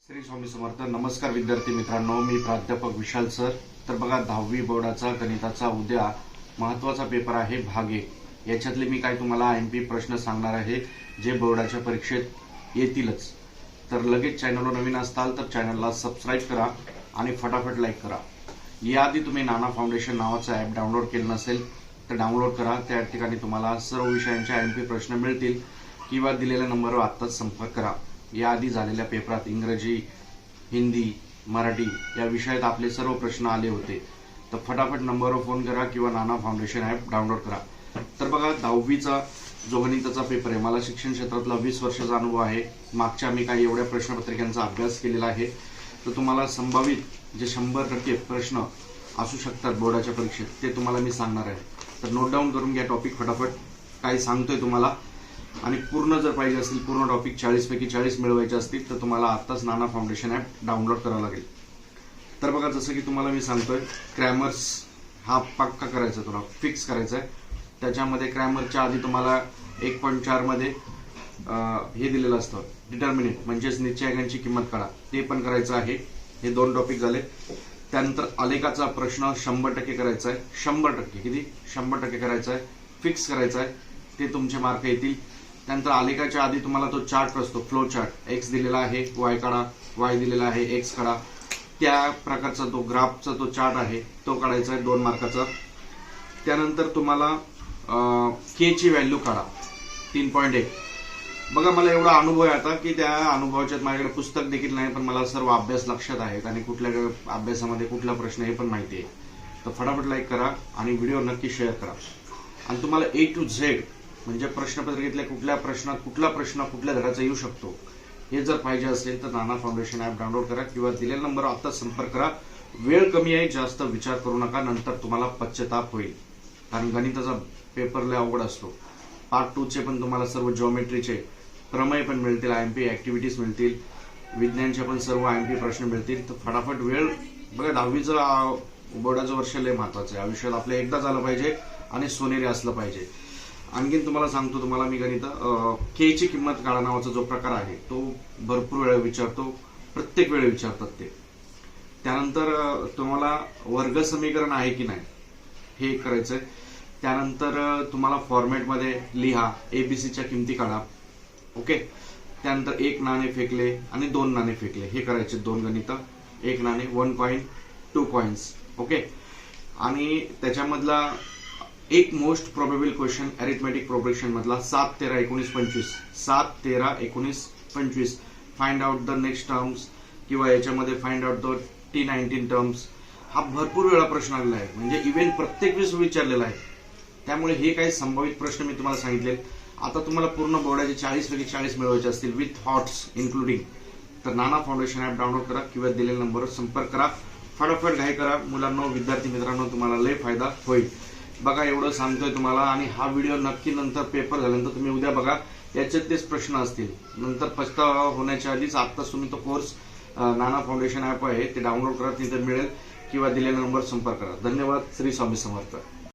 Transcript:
श्री स्वामी समर्थ. नमस्कार विद्यार्थी मित्रांनो, मी प्राध्यापक विशाल सर. तर बघा, 10वी बोर्डाचा गणिताचा उद्या महत्त्वाचा पेपर आहे भाग 1. याच्यातले मी काय तुम्हाला एमपी प्रश्न सांगणार आहे जे बोर्डाच्या परीक्षेत येतीलच. तर लगेच चॅनलवर नवीन असताल तर चॅनलला सबस्क्राईब करा आणि फटाफट लाईक करा. याआधी तुम्ही नाना फाउंडेशन नावाचं ॲप डाउनलोड केलं नसेल तर डाउनलोड करा. त्या ठिकाणी तुम्हाला सर्व विषयांचे एमपी प्रश्न मिळतील किंवा दिलेल्या नंबरवर आत्ताच संपर्क करा. याआधी झालेल्या पेपरात इंग्रजी, हिंदी, मराठी या विषयात आपले सर्व प्रश्न आले होते. तर फटाफट नंबरवर फोन करा किंवा नाना फाउंडेशन ॲप डाउनलोड करा. तर बघा, 10वीचा जो गणिताचा पेपर आहे, मला शिक्षण क्षेत्रातला 20 वर्षाचा अनुभव आहे. मागच्या मी काही एवढ्या प्रश्नपत्रिकांचा अभ्यास केलेला आहे. तर तुम्हाला संभावित जे 100% प्रश्न असू शकतात बोर्डाच्या परीक्षेत ते तुम्हाला मी सांगणार आहे. तर नोट डाऊन करून घ्या टॉपिक फटाफट काय सांगतोय तुम्हाला. आणि पूर्ण जर पाहिजे असतील, पूर्ण टॉपिक 40 पैकी 40 मिळवायचे असतील तर तुम्हाला आत्ताच नाना फाउंडेशन ॲप डाउनलोड करावं लागेल. तर बघा, जसं की तुम्हाला मी सांगतोय, क्रॅमर्स हा पक्का करायचा, तुला फिक्स करायचा आहे. त्याच्यामध्ये क्रॅमरच्या आधी तुम्हाला 1.4 मध्ये हे दिलेलं असतं डिटर्मिनेंट, म्हणजेच निश्चयाकांची किंमत काढा, ते पण करायचं आहे. हे 2 टॉपिक झाले. त्यानंतर आलेखाचा प्रश्न 100% करायचा आहे. 100% किती? 100% करायचा आहे, फिक्स करायचा आहे, ते तुमचे मार्क येतील. त्यानंतर आलेखाच्या आधी तुम्हाला तो चार्ट असतो, फ्लो चार्ट, एक्स दिलेला आहे, वाय काढा, वाय दिलेला आहे, एक्स काढा, त्या प्रकारचा तो ग्राफचा तो चार्ट आहे तो काढायचा आहे 2 मार्काचा. त्यानंतर तुम्हाला के ची व्हॅल्यू काढा 3.1. बघा, मला एवढा अनुभव आहे आता की त्या अनुभवाच्यात माझ्याकडे पुस्तक देखील नाही, पण मला सर्व अभ्यास लक्षात आहेत आणि कुठल्या अभ्यासामध्ये कुठला प्रश्न हे पण माहिती आहे. तर फटाफट लाईक करा आणि व्हिडिओ नक्की शेअर करा. आणि तुम्हाला A to Z म्हणजे प्रश्नपत्रिकेतल्या कुठल्या प्रश्नात कुठला प्रश्न कुठल्या धड्याचा येऊ शकतो हे जर पाहिजे असेल तर नाना फाउंडेशन ॲप डाउनलोड करा किंवा दिलेल्या नंबरवर आता संपर्क करा. वेळ कमी आहे, जास्त विचार करू नका, नंतर तुम्हाला पश्चाताप होईल. कारण गणिताचा पेपर लय अवघड असतो. पार्ट 2 चे पण तुम्हाला सर्व जिओमेट्रीचे प्रमेय पण मिळतील, आयएमपी ऍक्टिव्हिटीज मिळतील, विज्ञानचे पण सर्व आयएमपी प्रश्न मिळतील. तर फटाफट वेळ बघा, 10वीचं बोर्डाचं वर्ष लय महत्वाचं आहे. आयुष्यात आपलं एकदा झालं पाहिजे आणि सोनेरी असलं पाहिजे. आणखीन तुम्हाला सांगतो, तुम्हाला मी गणित के ची किंमत काढा नावाचा जो प्रकार आहे तो भरपूर वेळा विचारतो, प्रत्येक वेळी विचारतात ते. त्यानंतर तुम्हाला वर्ग समीकरण आहे की नाही हे करायचंय. त्यानंतर तुम्हाला फॉर्मॅटमध्ये लिहा, एबीसीच्या किमती काढा. ओके. त्यानंतर 1 नाणे फेकले आणि 2 नाणे फेकले हे करायचे 2 गणित. 1 नाणे, 1 कॉइन, 2 कॉइन्स. ओके. आणि त्याच्यामधला एक most probable question arithmetic progression मधला 7, 13, 19, 25. 7, 13, 19, 25. Find out the next terms किंवा याच्यामध्ये find out the T19 terms. हा भरपूर वेळा प्रश्न आलेला आहे, म्हणजे इव्हेंट प्रत्येक वेळेस विचारलेला आहे. त्यामुळे हे काही संभावित प्रश्न मी तुम्हाला सांगितले. आता तुम्हाला पूर्ण बोर्डाचे 40 पैकी 40 मिळवायचे असतील विथ थॉट्स इन्क्लुडिंग. तर नाना फाउंडेशन ॲप डाउनलोड करा किंवा दिलेल्या नंबरवर संपर्क करा. फटाफट घाई करा मुलांनो, विद्यार्थी मित्रांनो, तुम्हाला लय फायदा होईल. बघा, एवढं सांगतोय तुम्हाला. आणि हा व्हिडिओ नक्की नंतर पेपर झाल्यानंतर तुम्ही उद्या बघा, याच्यात तेच प्रश्न असतील. नंतर पछतावा होण्याच्या आधीच आत्ताच तुम्ही तो कोर्स नाना फाउंडेशन ॲप आहे ते डाउनलोड करा, तिथे मिळेल किंवा दिलेल्या नंबरवर संपर्क करा. धन्यवाद. श्री स्वामी समर्थ.